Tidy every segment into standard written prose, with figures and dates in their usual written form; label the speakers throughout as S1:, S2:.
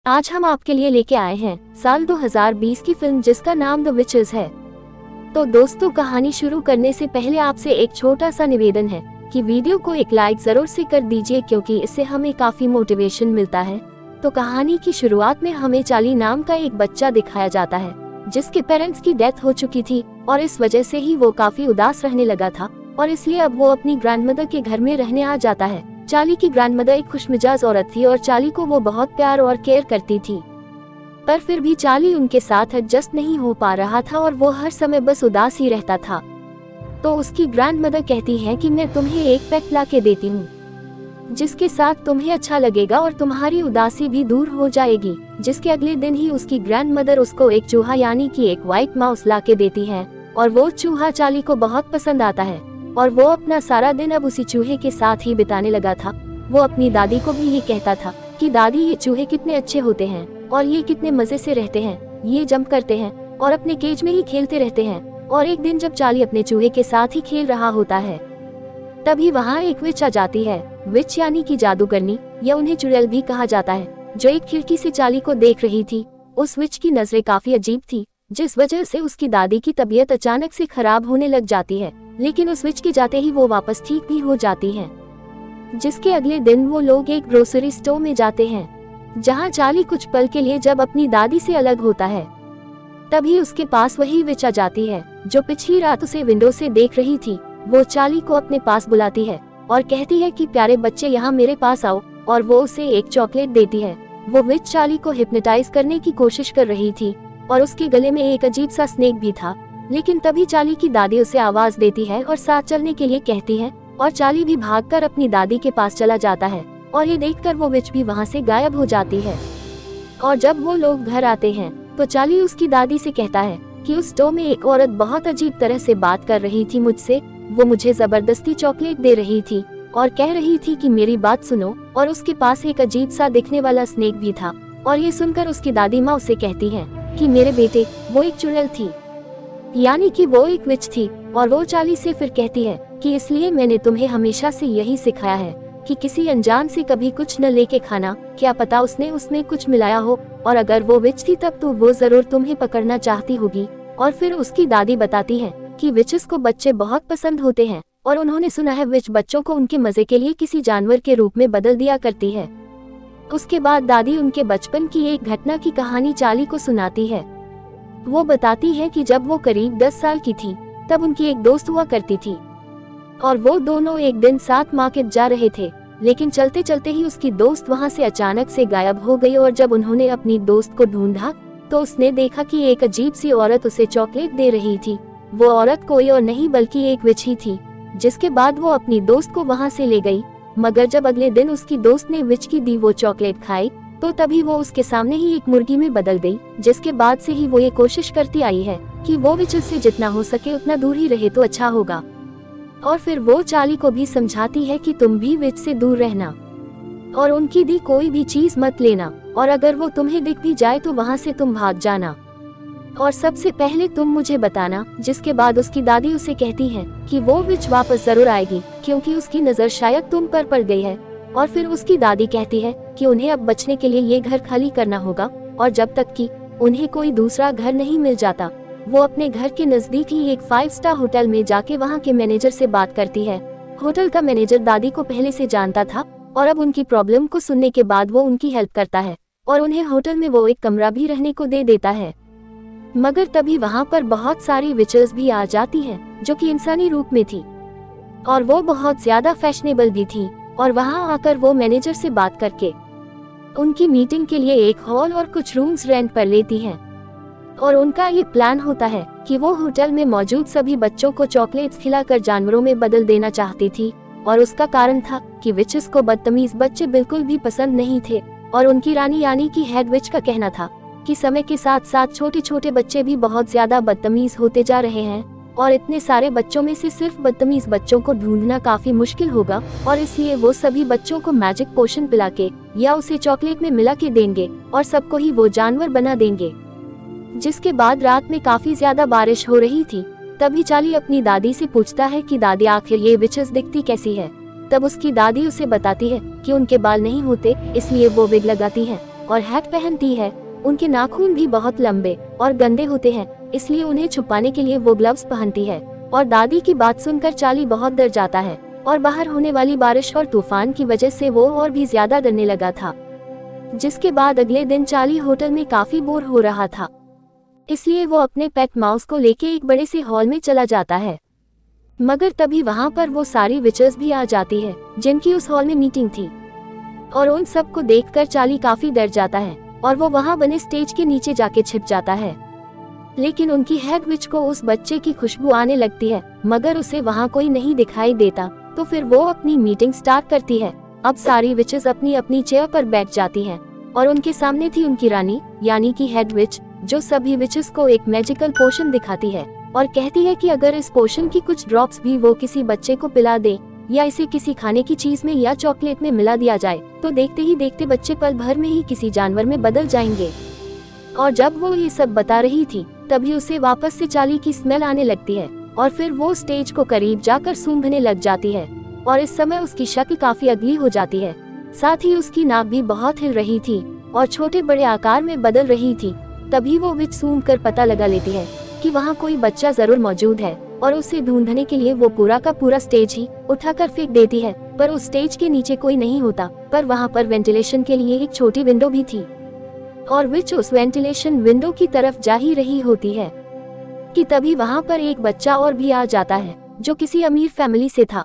S1: आज हम आपके लिए लेके आए हैं साल 2020 की फिल्म जिसका नाम द विचेस है। तो दोस्तों, कहानी शुरू करने से पहले आपसे एक छोटा सा निवेदन है कि वीडियो को एक लाइक जरूर से कर दीजिए, क्योंकि इससे हमें काफी मोटिवेशन मिलता है। तो कहानी की शुरुआत में हमें चार्ली नाम का एक बच्चा दिखाया जाता है जिसके पेरेंट्स की डेथ हो चुकी थी और इस वजह से ही वो काफी उदास रहने लगा था और इसलिए अब वो अपनी ग्रैंडमदर के घर में रहने आ जाता है। चार्ली की ग्रैंडमदर एक खुशमिजाज औरत थी और चार्ली को वो बहुत प्यार और केयर करती थी, पर फिर भी चार्ली उनके साथ एडजस्ट नहीं हो पा रहा था और वो हर समय बस उदास ही रहता था। तो उसकी ग्रैंडमदर कहती है कि मैं तुम्हें एक पेट ला के देती हूँ जिसके साथ तुम्हें अच्छा लगेगा और तुम्हारी उदासी भी दूर हो जाएगी। जिसके अगले दिन ही उसकी ग्रैंडमदर उसको एक चूहा यानी कि एक व्हाइट माउस ला के देती है और वो चूहा चार्ली को बहुत पसंद आता है और वो अपना सारा दिन अब उसी चूहे के साथ ही बिताने लगा था। वो अपनी दादी को भी ये कहता था कि दादी, ये चूहे कितने अच्छे होते हैं और ये कितने मजे से रहते हैं, ये जंप करते हैं और अपने केज में ही खेलते रहते हैं। और एक दिन जब चार्ली अपने चूहे के साथ ही खेल रहा होता है तभी वहाँ एक विच आ जाती है। विच यानी कि जादूगरनी या उन्हें चुड़ैल भी कहा जाता है, जो एक खिड़की से चार्ली को देख रही थी। उस विच की नजरें काफी अजीब थी, जिस वजह से उसकी दादी की तबीयत अचानक से खराब होने लग जाती है, लेकिन उस विच के जाते ही वो वापस ठीक भी हो जाती है। जिसके अगले दिन वो लोग एक ग्रोसरी स्टोर में जाते हैं जहाँ चार्ली कुछ पल के लिए जब अपनी दादी से अलग होता है तभी उसके पास वही विच आ जाती है जो पिछली रात उसे विंडो से देख रही थी। वो चार्ली को अपने पास बुलाती है और कहती है कि प्यारे बच्चे, यहाँ मेरे पास आओ, और वो उसे एक चॉकलेट देती है। वो विच चार्ली को हिप्नोटाइज करने की कोशिश कर रही थी और उसके गले में एक अजीब सा स्नेक भी था, लेकिन तभी चार्ली की दादी उसे आवाज देती है और साथ चलने के लिए कहती है और चार्ली भी भागकर अपनी दादी के पास चला जाता है और ये देखकर वो विच भी वहाँ से गायब हो जाती है। और जब वो लोग घर आते हैं तो चार्ली उसकी दादी से कहता है कि उस स्टोर में एक औरत बहुत अजीब तरह से बात कर रही थी मुझसे। वो मुझे जबरदस्ती चॉकलेट दे रही थी और कह रही थी कि मेरी बात सुनो, और उसके पास एक अजीब सा दिखने वाला स्नेक भी था। और ये सुनकर उसकी दादी माँ उसे कहती है कि मेरे बेटे, वो एक चुड़ैल थी, यानी कि वो एक विच थी। और वो चार्ली से फिर कहती है कि इसलिए मैंने तुम्हें हमेशा से यही सिखाया है कि किसी अनजान से कभी कुछ न लेके खाना, क्या पता उसने उसमें कुछ मिलाया हो, और अगर वो विच थी तब तो वो जरूर तुम्हें पकड़ना चाहती होगी। और फिर उसकी दादी बताती है कि विचेस को बच्चे बहुत पसंद होते हैं और उन्होंने सुना है विच बच्चों को उनके मजे के लिए किसी जानवर के रूप में बदल दिया करती है। उसके बाद दादी उनके बचपन की एक घटना की कहानी चार्ली को सुनाती है। वो बताती है कि जब वो करीब 10 साल की थी तब उनकी एक दोस्त हुआ करती थी और वो दोनों एक दिन साथ मार्केट जा रहे थे, लेकिन चलते चलते ही उसकी दोस्त वहाँ से अचानक से गायब हो गई। और जब उन्होंने अपनी दोस्त को ढूंढा तो उसने देखा कि एक अजीब सी औरत उसे चॉकलेट दे रही थी। वो औरत कोई और नहीं बल्कि एक विच ही थी। जिसके बाद वो अपनी दोस्त को वहाँ से ले गई, मगर जब अगले दिन उसकी दोस्त ने विच की दी वो चॉकलेट खाई तो तभी वो उसके सामने ही एक मुर्गी में बदल गई। जिसके बाद से ही वो ये कोशिश करती आई है कि वो विच से जितना हो सके उतना दूर ही रहे तो अच्छा होगा। और फिर वो चार्ली को भी समझाती है कि तुम भी विच से दूर रहना और उनकी दी कोई भी चीज मत लेना, और अगर वो तुम्हें दिख भी जाए तो वहाँ से तुम भाग जाना और सबसे पहले तुम मुझे बताना। जिसके बाद उसकी दादी उसे कहती है कि वो विच वापस जरूर आएगी क्योंकि उसकी नजर शायद तुम पर पड़ गई है। और फिर उसकी दादी कहती है कि उन्हें अब बचने के लिए ये घर खाली करना होगा, और जब तक कि उन्हें कोई दूसरा घर नहीं मिल जाता वो अपने घर के नजदीक ही एक 5 स्टार होटल में जाके वहाँ के मैनेजर से बात करती है। होटल का मैनेजर दादी को पहले से जानता था और अब उनकी प्रॉब्लम को सुनने के बाद वो उनकी हेल्प करता है और उन्हें होटल में वो एक कमरा भी रहने को दे देता है। मगर तभी वहाँ पर बहुत सारी विचेस भी आ जाती हैं जो कि इंसानी रूप में थी और वो बहुत ज्यादा फैशनेबल भी थी। और वहाँ आकर वो मैनेजर से बात करके उनकी मीटिंग के लिए एक हॉल और कुछ रूम्स रेंट पर लेती हैं। और उनका ये प्लान होता है कि वो होटल में मौजूद सभी बच्चों को चॉकलेट्स खिलाकर जानवरों में बदल देना चाहती थी। और उसका कारण था कि विचेस को बदतमीज बच्चे बिल्कुल भी पसंद नहीं थे और उनकी रानी यानी कि हेड विच का कहना था कि समय के साथ साथ छोटे छोटे बच्चे भी बहुत ज्यादा बदतमीज होते जा रहे हैं और इतने सारे बच्चों में से सिर्फ बदतमीज बच्चों को ढूंढना काफी मुश्किल होगा, और इसलिए वो सभी बच्चों को मैजिक पोशन पिला के या उसे चॉकलेट में मिला के देंगे और सबको ही वो जानवर बना देंगे। जिसके बाद रात में काफी ज्यादा बारिश हो रही थी। तभी चार्ली अपनी दादी से पूछता है कि दादी, आखिर ये विचेस दिखती कैसी है। तब उसकी दादी उसे बताती है कि उनके बाल नहीं होते, इसलिए वो विग लगाती है और हैट पहनती है। उनके नाखून भी बहुत लंबे और गंदे होते हैं, इसलिए उन्हें छुपाने के लिए वो ग्लव्स पहनती है। और दादी की बात सुनकर चार्ली बहुत डर जाता है और बाहर होने वाली बारिश और तूफान की वजह से वो और भी ज्यादा डरने लगा था। जिसके बाद अगले दिन चार्ली होटल में काफी बोर हो रहा था, इसलिए वो अपने पेट माउस को लेके एक बड़े से हॉल में चला जाता है। मगर तभी वहाँ पर वो सारी विचेस भी आ जाती है जिनकी उस हॉल में मीटिंग थी, और उन सबको देखकर चार्ली काफी डर जाता है और वो वहाँ बने स्टेज के नीचे जाके छिप जाता है। लेकिन उनकी हेड विच को उस बच्चे की खुशबू आने लगती है, मगर उसे वहाँ कोई नहीं दिखाई देता। तो फिर वो अपनी मीटिंग स्टार्ट करती है। अब सारी विचेस अपनी अपनी चेयर पर बैठ जाती हैं और उनके सामने थी उनकी रानी यानी कि हेड विच, जो सभी विचेस को एक मैजिकल पोशन दिखाती है और कहती है कि अगर इस पोशन की कुछ ड्रॉप्स भी वो किसी बच्चे को पिला दे या इसे किसी खाने की चीज में या चॉकलेट में मिला दिया जाए तो देखते ही देखते बच्चे पल भर में ही किसी जानवर में बदल जाएंगे। और जब वो ये सब बता रही थी तभी उसे वापस से चार्ली की स्मेल आने लगती है और फिर वो स्टेज को करीब जाकर सूंघने लग जाती है और इस समय उसकी शक्ल काफी अगली हो जाती है। साथ ही उसकी नाक भी बहुत हिल रही थी और छोटे बड़े आकार में बदल रही थी। तभी वो विच सूंघ कर पता लगा लेती है कि वहाँ कोई बच्चा जरूर मौजूद है और उसे ढूंढने के लिए वो पूरा का पूरा स्टेज ही उठाकर फेंक देती है। पर उस स्टेज के नीचे कोई नहीं होता, पर वहाँ पर वेंटिलेशन के लिए एक छोटी विंडो भी थी और विच उस वेंटिलेशन विंडो की तरफ जा ही रही होती है कि तभी वहाँ पर एक बच्चा और भी आ जाता है जो किसी अमीर फैमिली से था।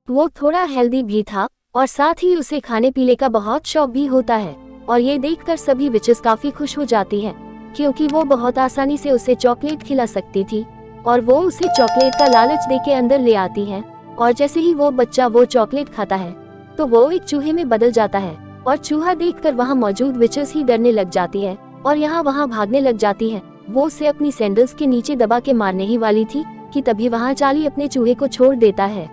S1: वो थोड़ा हेल्दी भी था और साथ ही उसे खाने पीने का बहुत शौक भी होता है। और ये देखकर सभी विचेस काफी खुश हो जाती हैं क्योंकि वो बहुत आसानी से उसे चॉकलेट खिला सकती थी और वो उसे चॉकलेट का लालच देके अंदर ले आती हैं। और जैसे ही वो बच्चा वो चॉकलेट खाता है तो वो एक चूहे में बदल जाता है और चूहा देखकर वहाँ मौजूद विचेस ही डरने लग जाती है और यहाँ वहाँ भागने लग जाती है। वो उसे अपनी सैंडल्स के नीचे दबा के मारने ही वाली थी कि तभी वहाँ चार्ली अपने चूहे को छोड़ देता है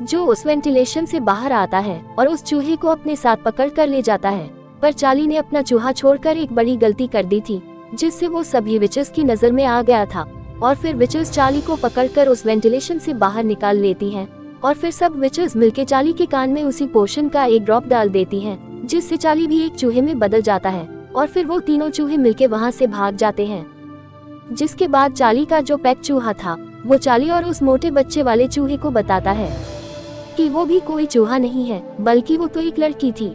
S1: जो उस वेंटिलेशन से बाहर आता है और उस चूहे को अपने साथ पकड़ कर ले जाता है। पर चार्ली ने अपना चूहा छोड़कर एक बड़ी गलती कर दी थी जिससे वो सभी विचेस की नजर में आ गया था और फिर विचेस चार्ली को पकड़कर उस वेंटिलेशन से बाहर निकाल लेती हैं और फिर सब विचेस मिलके चार्ली के कान में उसी पोशन का एक ड्रॉप डाल देती हैं जिससे चार्ली भी एक चूहे में बदल जाता है और फिर वो तीनों चूहे मिलके वहाँ से भाग जाते हैं। जिसके बाद चार्ली का जो पेट चूहा था वो चार्ली और उस मोटे बच्चे वाले चूहे को बताता है कि वो भी कोई चूहा नहीं है बल्कि वो तो एक लड़की थी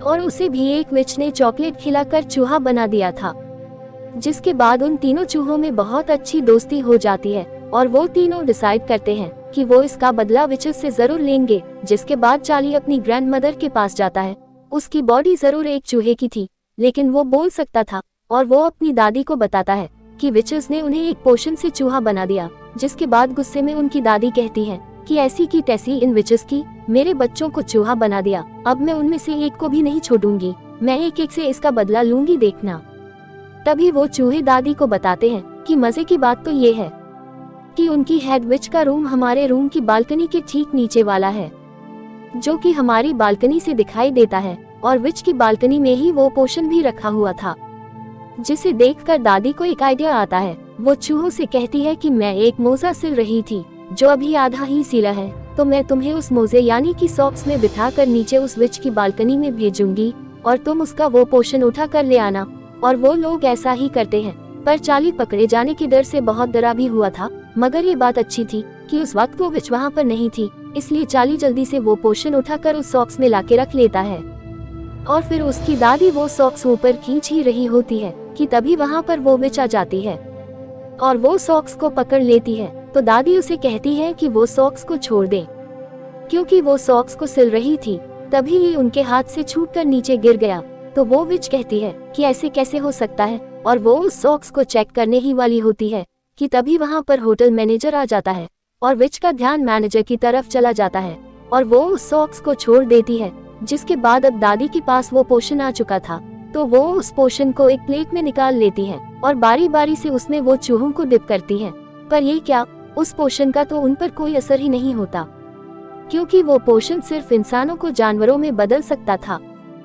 S1: और उसे भी एक विच ने चॉकलेट खिलाकर चूहा बना दिया था। जिसके बाद उन तीनों चूहों में बहुत अच्छी दोस्ती हो जाती है और वो तीनों डिसाइड करते हैं कि वो इसका बदला विचेस से जरूर लेंगे। जिसके बाद चार्ली अपनी ग्रैंड मदर के पास जाता है। उसकी बॉडी जरूर एक चूहे की थी लेकिन वो बोल सकता था और वो अपनी दादी को बताता है कि विचेस ने उन्हें एक पोशन से चूहा बना दिया। जिसके बाद गुस्से में उनकी दादी कहती है कि ऐसी की तैसी इन विचेस की मेरे बच्चों को चूहा बना दिया, अब मैं उनमें से एक को भी नहीं छोड़ूंगी, मैं एक एक से इसका बदला लूंगी, देखना। तभी वो चूहे दादी को बताते हैं कि मजे की बात तो ये है कि उनकी हेड विच का रूम हमारे रूम की बालकनी के ठीक नीचे वाला है जो कि हमारी बालकनी से दिखाई देता है और विच की बालकनी में ही वो पोशन भी रखा हुआ था। जिसे देखकर दादी को एक आइडिया आता है। वो चूहों से कहती है कि मैं एक मोजा सिल रही थी जो अभी आधा ही सिला है, तो मैं तुम्हें उस मोजे यानी कि सॉक्स में बिठाकर नीचे उस विच की बालकनी में भेजूंगी और तुम उसका वो पोशन उठा कर ले आना। और वो लोग ऐसा ही करते हैं। पर चार्ली पकड़े जाने के डर से बहुत डरा भी हुआ था, मगर ये बात अच्छी थी कि उस वक्त वो विच वहाँ पर नहीं थी, इसलिए चार्ली जल्दी से वो पोशन उठाकर उस सॉक्स में लाके रख लेता है। और फिर उसकी दादी वो सॉक्स ऊपर खींच ही रही होती है कि तभी वहाँ पर वो विच आ जाती है और वो सॉक्स को पकड़ लेती है। तो दादी उसे कहती है कि वो सॉक्स को छोड़ दे क्योंकि वो सॉक्स को सिल रही थी। तभी ये उनके हाथ से छूटकर नीचे गिर गया। तो वो विच कहती है कि ऐसे कैसे हो सकता है, और वो उस सॉक्स को चेक करने ही वाली होती है कि तभी वहाँ पर होटल मैनेजर आ जाता है और विच का ध्यान मैनेजर की तरफ चला जाता है और वो उस सॉक्स को छोड़ देती है। जिसके बाद अब दादी के पास वो पोशन आ चुका था, तो वो उस पोशन को एक प्लेट में निकाल लेती है और बारी बारी से उसमें वो चूहों को डिप करती है। पर ये क्या, उस पोशन का तो उन पर कोई असर ही नहीं होता क्योंकि वो पोशन सिर्फ इंसानों को जानवरों में बदल सकता था,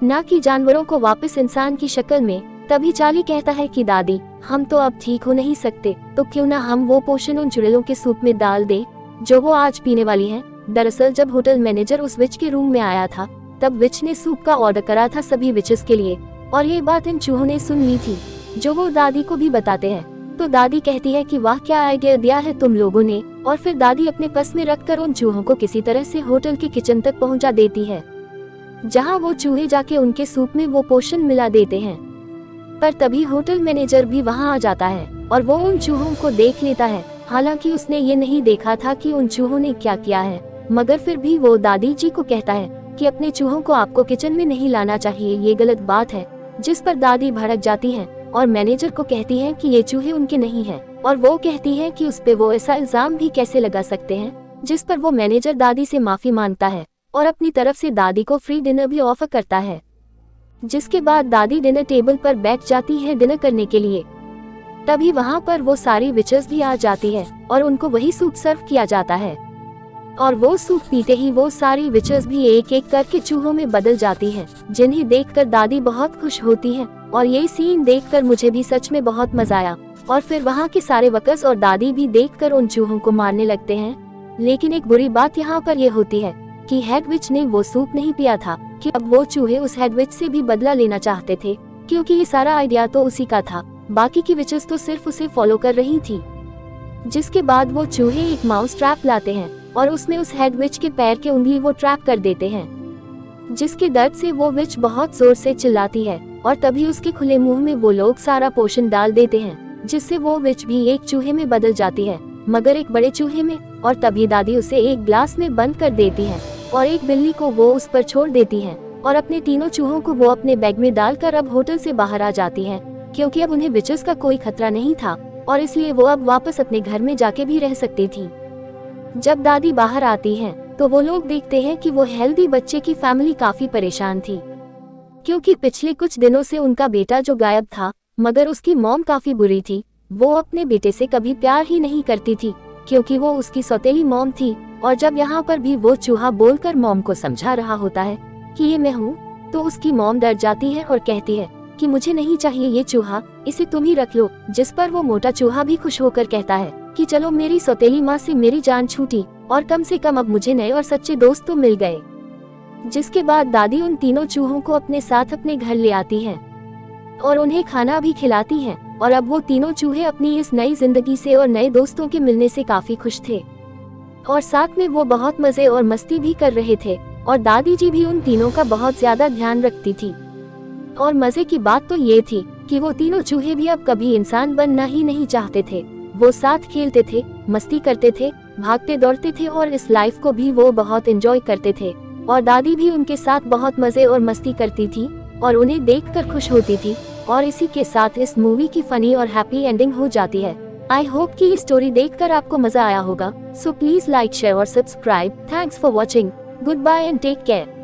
S1: न कि जानवरों को वापस इंसान की शक्ल में। तभी चार्ली कहता है कि दादी, हम तो अब ठीक हो नहीं सकते, तो क्यों ना हम वो पोशन उन चुड़ैलों के सूप में डाल दे जो वो आज पीने वाली हैं। दरअसल जब होटल मैनेजर उस विच के रूम में आया था तब विच ने सूप का ऑर्डर करा था सभी विचेस के लिए, और ये बात इन चूहों ने सुन ली थी, जो वो दादी को भी बताते हैं। तो दादी कहती है कि वाह क्या आइडिया दिया है तुम लोगों ने, और फिर दादी अपने पर्स में रखकर उन चूहों को किसी तरह से होटल के किचन तक पहुंचा देती है, जहां वो चूहे जाके उनके सूप में वो पोषण मिला देते हैं। पर तभी होटल मैनेजर भी वहां आ जाता है और वो उन चूहों को देख लेता है। हालांकि उसने ये नहीं देखा था कि उन चूहों ने क्या किया है, मगर फिर भी वो दादी जी को कहता है कि अपने चूहों को आपको किचन में नहीं लाना चाहिए, ये गलत बात है। जिस पर दादी भड़क जाती है और मैनेजर को कहती है कि ये चूहे उनके नहीं हैं, और वो कहती है कि उस पे वो ऐसा इल्जाम भी कैसे लगा सकते हैं। जिस पर वो मैनेजर दादी से माफी मांगता है और अपनी तरफ से दादी को फ्री डिनर भी ऑफर करता है। जिसके बाद दादी डिनर टेबल पर बैठ जाती है डिनर करने के लिए। तभी वहाँ पर वो सारी विचेस भी आ जाती है और उनको वही सूप सर्व किया जाता है, और वो सूप पीते ही वो सारी विचेस भी एक एक करके चूहों में बदल जाती हैं, जिन्हें देखकर दादी बहुत खुश होती है। और ये सीन देखकर मुझे भी सच में बहुत मजा आया। और फिर वहाँ के सारे वर्कर्स और दादी भी देखकर उन चूहों को मारने लगते हैं। लेकिन एक बुरी बात यहाँ पर ये होती है कि हेड विच ने वो सूप नहीं पिया था, कि अब वो चूहे उस हेड विच से भी बदला लेना चाहते थे, क्योंकि ये सारा आइडिया तो उसी का था। बाकी की विचेस तो सिर्फ उसे फॉलो कर रही थी। जिसके बाद वो चूहे एक माउस ट्रैप लाते हैं और उसमें उस हेड विच के पैर के उंगली वो ट्रैप कर देते हैं, जिसके दर्द से वो विच बहुत जोर से चिल्लाती है। और तभी उसके खुले मुंह में वो लोग सारा पोषण डाल देते हैं, जिससे वो विच भी एक चूहे में बदल जाती है, मगर एक बड़े चूहे में। और तभी दादी उसे एक ग्लास में बंद कर देती है और एक बिल्ली को वो उस पर छोड़ देती है, और अपने तीनों चूहों को वो अपने बैग में डालकर अब होटल से बाहर आ जाती है, क्योंकि अब उन्हें विचेस का कोई खतरा नहीं था, और इसलिए वो अब वापस अपने घर में जाके भी रह सकती थी। जब दादी बाहर आती है तो वो लोग देखते हैं कि वो हेल्दी बच्चे की फैमिली काफी परेशान थी, क्योंकि पिछले कुछ दिनों से उनका बेटा जो गायब था, मगर उसकी मॉम काफी बुरी थी। वो अपने बेटे से कभी प्यार ही नहीं करती थी, क्योंकि वो उसकी सौतेली मॉम थी। और जब यहाँ पर भी वो चूहा बोलकर मॉम को समझा रहा होता है कि ये मैं हूँ, तो उसकी मॉम डर जाती है और कहती है कि मुझे नहीं चाहिए ये चूहा, इसे तुम ही रख लो। जिस पर वो मोटा चूहा भी खुश होकर कहता है कि चलो मेरी सौतेली माँ से मेरी जान छूटी, और कम से कम अब मुझे नए और सच्चे दोस्त तो मिल गए। जिसके बाद दादी उन तीनों चूहों को अपने साथ अपने घर ले आती है और उन्हें खाना भी खिलाती है। और अब वो तीनों चूहे अपनी इस नई जिंदगी से और नए दोस्तों के मिलने से काफी खुश थे, और साथ में वो बहुत मजे और मस्ती भी कर रहे थे। और दादी जी भी उन तीनों का बहुत ज्यादा ध्यान रखती थी। और मजे की बात तो ये थी कि वो तीनों चूहे भी अब कभी इंसान बनना ही नहीं चाहते थे। वो साथ खेलते थे, मस्ती करते थे, भागते दौड़ते थे, और इस लाइफ को भी वो बहुत एंजॉय करते थे। और दादी भी उनके साथ बहुत मजे और मस्ती करती थी और उन्हें देखकर खुश होती थी। और इसी के साथ इस मूवी की फनी और हैप्पी एंडिंग हो जाती है। आई होप कि ये स्टोरी देखकर आपको मजा आया होगा। सो प्लीज लाइक, शेयर और subscribe. Thanks for watching. Good bye and take care.